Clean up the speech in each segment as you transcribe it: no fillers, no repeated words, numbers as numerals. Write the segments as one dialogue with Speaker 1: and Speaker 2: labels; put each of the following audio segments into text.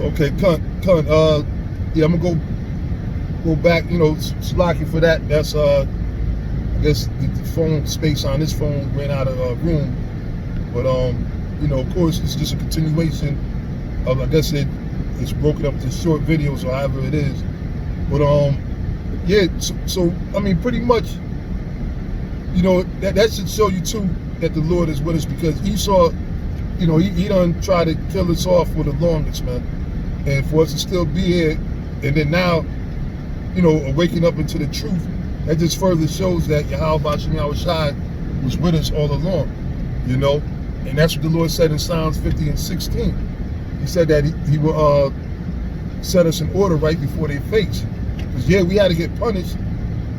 Speaker 1: Okay, yeah, I'm gonna go back. Slacking for that. That's I guess the phone space on this phone ran out of room. But of course, it's just a continuation of, I guess it's broken up into short videos or however it is. But yeah. So I mean, pretty much, that should show you too that the Lord is with us, because Esau, he done try to kill us off for the longest, man. And for us to still be here, and then now, waking up into the truth, that just further shows that Yahweh Shem Shai was with us all along, And that's what the Lord said in Psalms 50 and 16. He said that he will set us in order right before their face. Because, yeah, we had to get punished,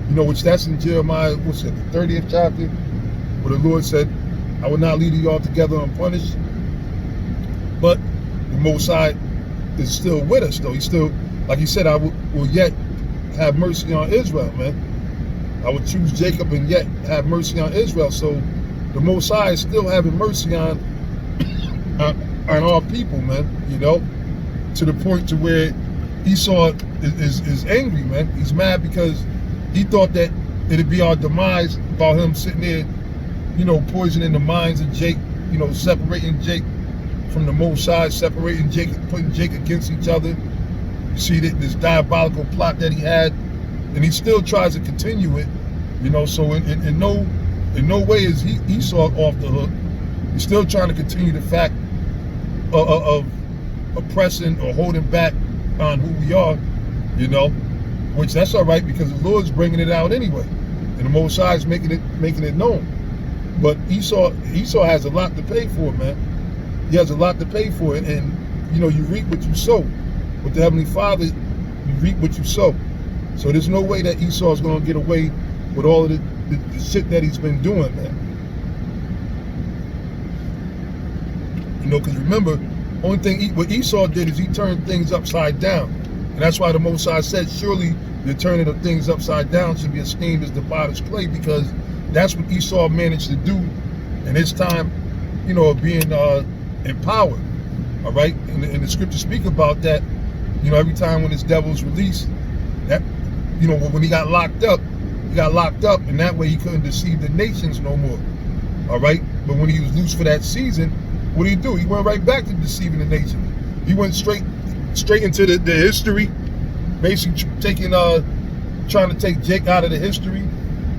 Speaker 1: which that's in Jeremiah, the 30th chapter, where the Lord said, I will not leave you all together unpunished. But the Most High is still with us, though. He's still, like he said, I will yet have mercy on Israel, man. I would choose Jacob and yet have mercy on Israel. So the Most High is still having mercy on our people, man, to the point to where Esau is angry, man. He's mad because he thought that it'd be our demise about him sitting there, poisoning the minds of Jake, separating Jake from the Most High, separating Jake, putting Jake against each other. You see that this diabolical plot that he had, and he still tries to continue it, So in no way is Esau off the hook. He's still trying to continue the fact of oppressing or holding back on who we are, which that's all right, because the Lord's bringing it out anyway, and the Most High is making it known. But Esau has a lot to pay for, man. He has a lot to pay for it, and you reap what you sow. With the Heavenly Father, you reap what you sow. So there's no way that Esau is going to get away with all of the shit that he's been doing, man. Because remember, only thing what Esau did is he turned things upside down. And that's why the Most High said, surely the turning of things upside down should be esteemed as the potter's clay, because that's what Esau managed to do in his time, of being in power. All right? And the scriptures speak about that, every time when this devil's released, that, when he got locked up, and that way he couldn't deceive the nations no more. All right? But when he was loose for that season, what did he do? He went right back to deceiving the nation. He went straight into the history, basically trying to take Jake out of the history.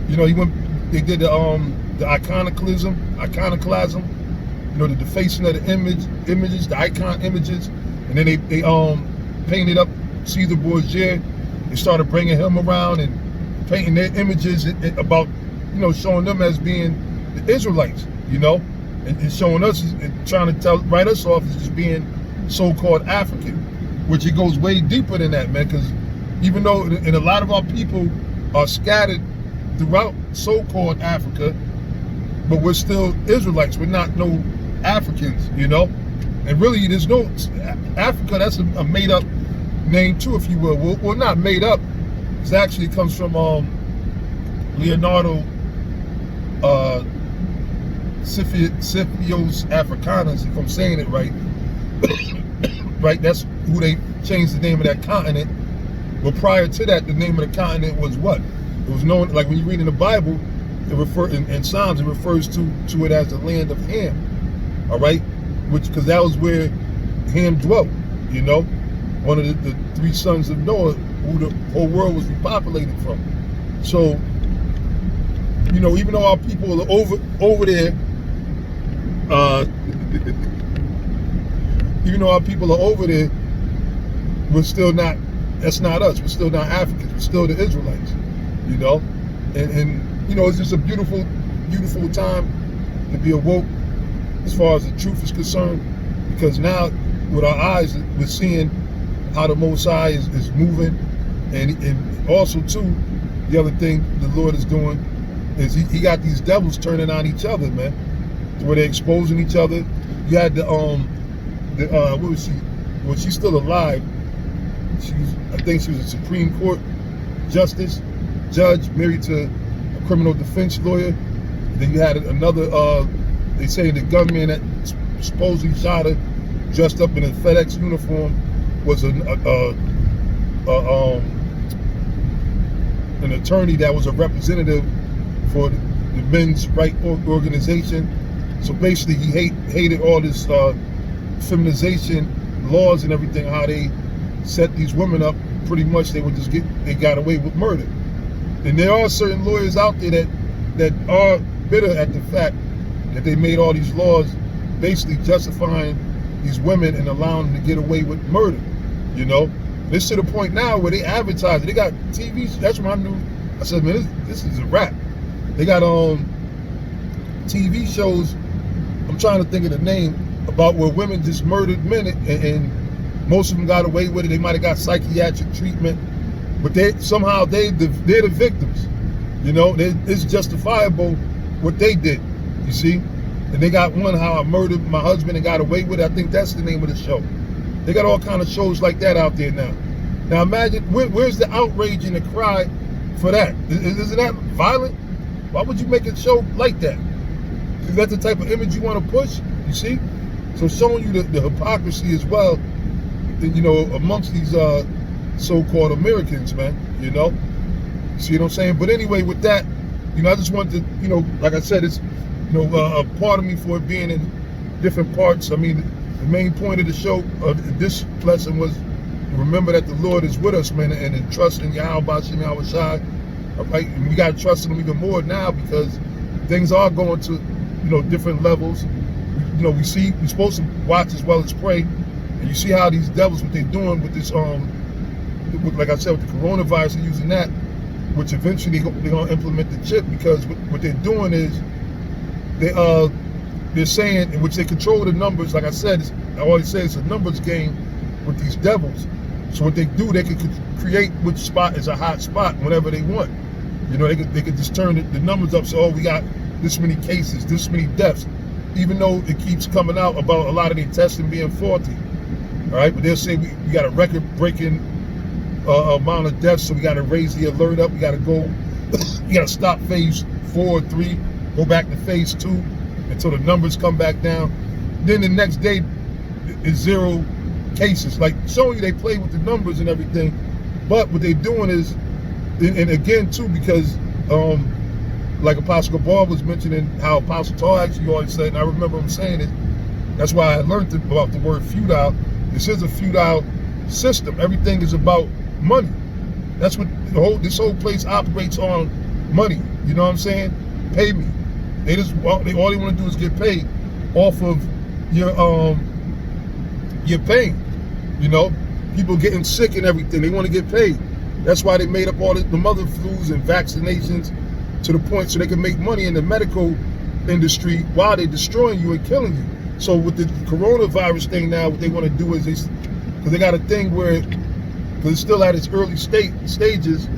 Speaker 1: They did the iconoclasm, the defacing of the images, the icon images, and then they painted up Caesar Borgia. They started bringing him around and painting their images about, showing them as being the Israelites, and showing us and trying to write us off as just being so-called African, which it goes way deeper than that, man. Because even though, and a lot of our people are scattered throughout so-called Africa, but we're still Israelites. We're not no Africans, And really, there's no Africa. That's a made-up name too, if you will. Well, not made up. It actually comes from Leonardo Scipios Africanus, if I'm saying it right. Right, that's who they changed the name of that continent. But prior to that, the name of the continent was what? It was known, like when you read in the Bible, in Psalms, it refers to it as the land of Ham. All right, because that was where Ham dwelt. One of the three sons of Noah, who the whole world was repopulated from. So, even though our people are over there, even though our people are over there, we're still not. That's not us. We're still not Africans. We're still the Israelites. And it's just a beautiful, beautiful time to be awoke as far as the truth is concerned, because now with our eyes we're seeing how the Most High is moving, and also too, the other thing the Lord is doing is he got these devils turning on each other, man, where they're exposing each other. You had what was she? Well, she's still alive. I think she was a Supreme Court judge married to a criminal defense lawyer. Then you had another, they say the gunman that supposedly shot her, dressed up in a FedEx uniform. was an attorney that was a representative for the men's right organization. So basically, he hated all this feminization laws and everything, how they set these women up. Pretty much, they got away with murder. And there are certain lawyers out there that are bitter at the fact that they made all these laws basically justifying these women and allowing them to get away with murder. You know, it's to the point now where they advertise it. They got TV. That's when I knew. I said, man, this is a wrap. They got TV shows. I'm trying to think of the name, about where women just murdered men, and most of them got away with it. They might have got psychiatric treatment, but they're the victims. You know, it's justifiable what they did. You see, and they got one, how I murdered my husband and got away with it. I think that's the name of the show. They got all kind of shows like that out there now. Now imagine, where's the outrage and the cry for that? Isn't that violent? Why would you make a show like that? Is that the type of image you want to push? You see? So showing you the hypocrisy as well, you know, amongst these so-called Americans, man, you know? See what I'm saying? But anyway, with that, you know, I just wanted to, you know, like I said, it's, you know, a part of me for it being in different parts. I mean, the main point of the show, this lesson, was to remember that the Lord is with us, man, and to trust in Yahweh Bashim Yahweh Shai. Right? And we got to trust in him even more now, because things are going to, you know, different levels. You know, we're supposed to watch as well as pray. And you see how these devils, what they're doing with this, like I said, with the coronavirus, they're using that, which eventually they're going to implement the chip, because what they're doing is they're saying, in which they control the numbers. Like I said, I always say it's a numbers game with these devils. So what they do, they can create which spot is a hot spot whenever they want. You know, they could just turn the numbers up. So, oh, we got this many cases, this many deaths, even though it keeps coming out about a lot of their testing being faulty. All right, but they'll say we got a record-breaking amount of deaths, so we got to raise the alert up. We got to go, we got to stop phase 4 or 3, go back to phase 2 until the numbers come back down. Then the next day is 0 cases, like showing you they play with the numbers and everything. But what they're doing is, and again too, because like Apostle Gabar was mentioning, how Apostle Tar actually always said, and I remember him saying it, that's why I learned about the word feudal. This is a feudal system. Everything is about money. That's what this whole place operates on, money. You know what I'm saying? Pay me. All they want to do is get paid off of your pain. You know, people getting sick and everything, they want to get paid. That's why they made up all the mother flus and vaccinations, to the point so they can make money in the medical industry while they're destroying you and killing you. So with the coronavirus thing now, what they want to do is, because they got a thing where, because it's still at its early stages,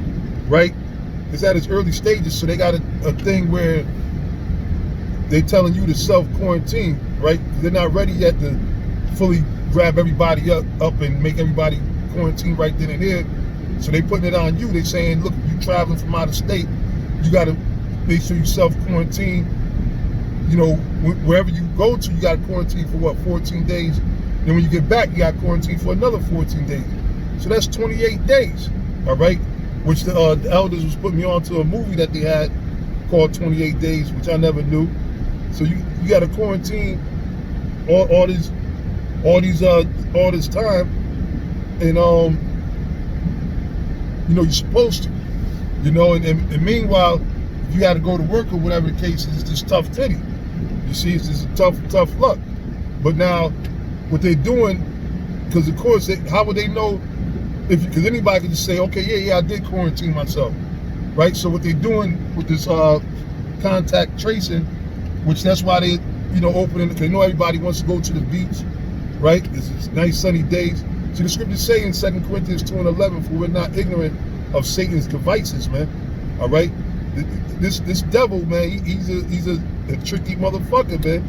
Speaker 1: right? It's at its early stages, so they got a thing where they're telling you to self-quarantine, right? They're not ready yet to fully grab everybody up and make everybody quarantine right then and there. So they putting it on you. They saying, look, if you traveling from out of state, you got to make sure you self-quarantine. You know, wherever you go to, you got to quarantine for what, 14 days. Then when you get back, you got to quarantine for another 14 days. So that's 28 days, all right? Which the elders was putting me on to a movie that they had called 28 Days, which I never knew. So you got to quarantine all this time, and you know, you're supposed to, you know, and meanwhile, if you got to go to work or whatever the case is, it's just tough titty. You see, it's just tough luck. But now, what they're doing, because of course, how would they know? Because anybody can just say, okay, yeah, I did quarantine myself, right? So what they're doing with this contact tracing, which that's why they, you know, opening, because they know everybody wants to go to the beach, right? It's nice sunny days. So the scriptures say in 2 Corinthians 2:11, for we're not ignorant of Satan's devices, man. All right? This devil, man, he's a tricky motherfucker, man.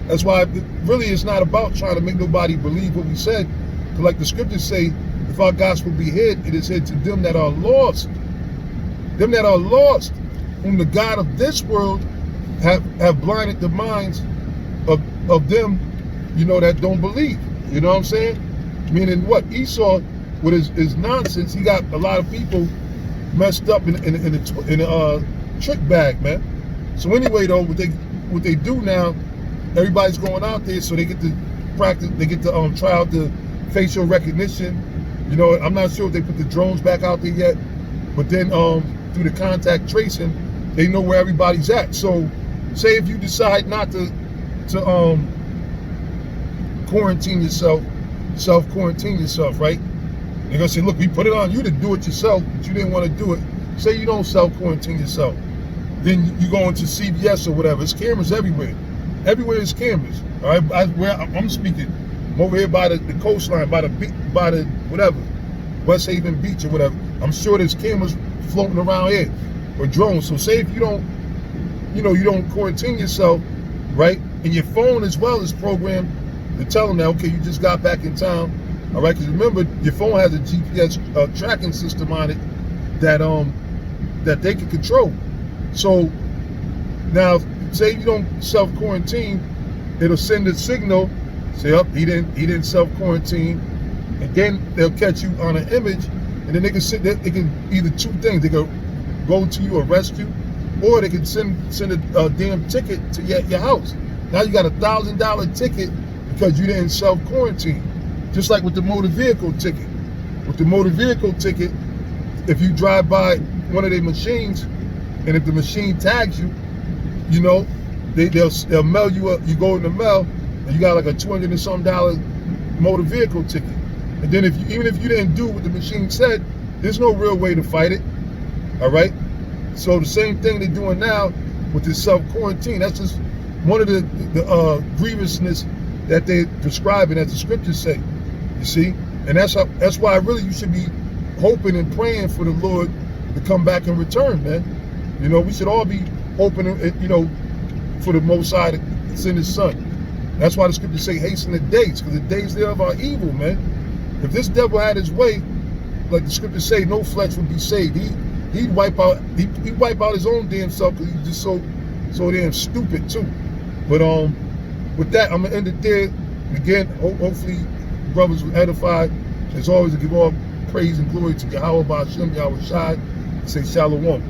Speaker 1: That's why really it's not about trying to make nobody believe what we said. But like the scriptures say, if our gospel be hid, it is hid to them that are lost. Them that are lost, whom the God of this world have blinded the minds of them, you know, that don't believe. You know what I'm saying? Meaning what? Esau, with his nonsense, he got a lot of people messed up in a trick bag, man. So anyway, though, what they do now, everybody's going out there, so they get to practice. They get to try out the facial recognition. You know, I'm not sure if they put the drones back out there yet, but then through the contact tracing, they know where everybody's at. So, say if you decide not to quarantine yourself, self-quarantine yourself, right? They're gonna say, look, we put it on you to do it yourself, but you didn't want to do it. Say you don't self-quarantine yourself. Then you go into CVS or whatever. There's cameras everywhere. Everywhere there's cameras. All right, where I'm speaking, I'm over here by the coastline, by the whatever, West Haven Beach or whatever. I'm sure there's cameras floating around here or drones. So say if you don't, you don't quarantine yourself, right? And your phone as well is programmed to tell them that, okay, you just got back in town. All right, because remember, your phone has a GPS tracking system on it that they can control. So now, say you don't self-quarantine, it'll send a signal, say, oh, he didn't self-quarantine, and then they'll catch you on an image, and then they can sit there. They can either two things: they can go to you, arrest you, or they can send a damn ticket to your house. Now you got a $1,000 ticket because you didn't self-quarantine. Just like with the motor vehicle ticket. With the motor vehicle ticket, if you drive by one of their machines, and if the machine tags you, you know, they'll mail you you go in the mail, and you got like a $200 and some motor vehicle ticket. And then even if you didn't do what the machine said, there's no real way to fight it. All right. So the same thing they're doing now with this self-quarantine. That's just one of the grievousness that they're prescribing, as the scriptures say. You see, and that's why really you should be hoping and praying for the Lord to come back and return, man. You know, we should all be hoping, for the Most High to send His Son. That's why the scriptures say, hasten the days, because the days thereof are evil, man. If this devil had his way, like the scriptures say, no flesh would be saved. He'd wipe out his own damn self, because he's just so damn stupid too. But with that, I'm gonna end it there. Again, hopefully brothers were edified. As always, I give all praise and glory to Yahweh Ba'ashem, Yahweh Shai. Say Shalom.